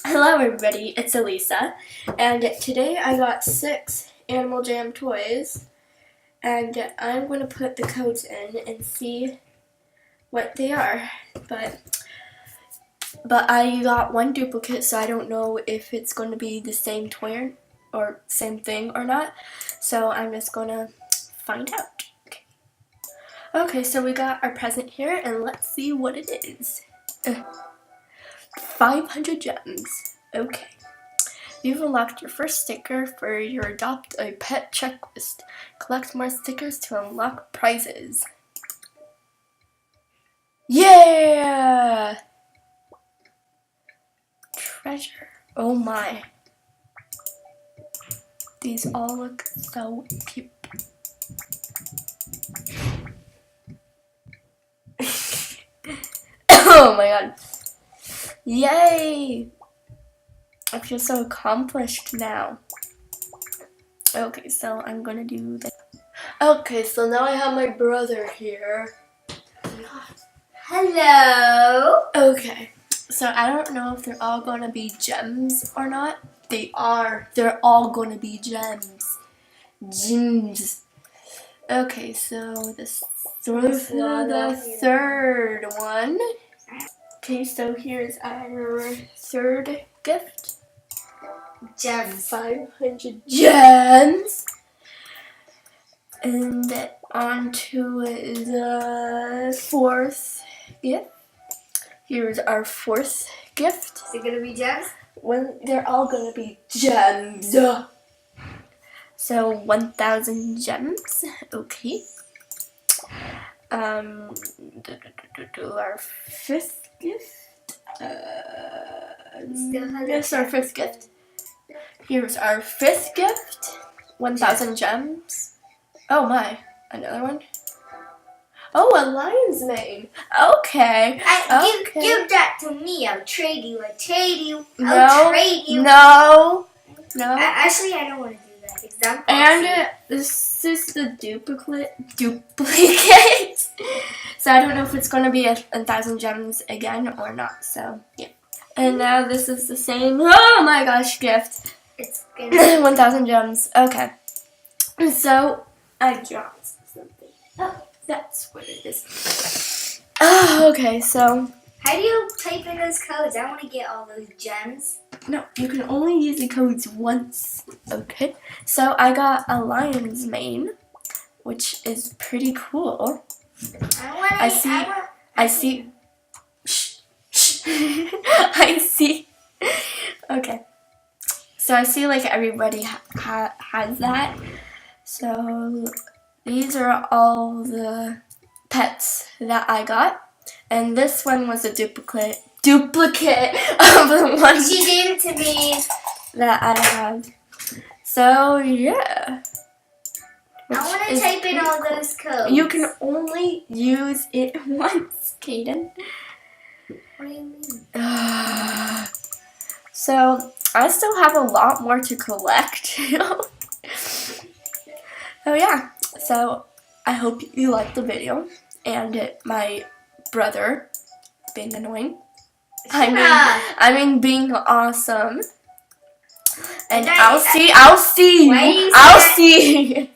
Hello everybody, it's Elisa, and today I got 6 Animal Jam toys, and I'm going to put the codes in and see what they are, but I got 1 duplicate, so I don't know if it's going to be the same toy or same thing or not, so I'm just going to find out. Okay, so we got our present here, and let's see what it is. 500 gems. Okay. You've unlocked your first sticker for your Adopt a Pet checklist. Collect more stickers to unlock prizes. Yeah! Treasure. Oh my. These all look so cute. Oh my god. Yay! I feel so accomplished now. Okay, so I'm gonna do that. Okay, so now I have my brother here. Hello! Okay, so I don't know if they're all gonna be gems or not. They are. They're all gonna be gems. Gemzz. Okay, so this is the third one. Okay, so here's our third gift. Gems. 500 gems. And on to the fourth gift. Here's our fourth gift. Is it gonna be gems? They're all gonna be gems. So 1,000 gems. Okay. Our fifth gift. Yes, our fifth gift. Here's our fifth gift. 1,000 gems. Oh my, another one. Oh, a lion's mane. Okay. Give that to me. I'll trade you. No. Actually, I don't want to do that. Example. And this is the duplicate. So I don't know if it's going to be 1,000 gems again or not. So yeah. And now this is the same. Oh my gosh, gift. It's gonna 1,000 gems. Okay. So I dropped something. Oh, that's what it is. Oh, okay, so how do you type in those codes? I want to get all those gems. no, you can only use the codes once. Okay. So I got a lion's mane, which is pretty cool. I see. Shh. I see. Okay. So I see like everybody has that. So these are all the pets that I got. And this one was a duplicate of the one She gave it to me that I have. So yeah. I want to type in all those codes. You can only use it once, Kaden. What do you mean? So I still have a lot more to collect. So yeah. So I hope you liked the video and my brother being annoying. I mean being awesome. And I'll see you next time.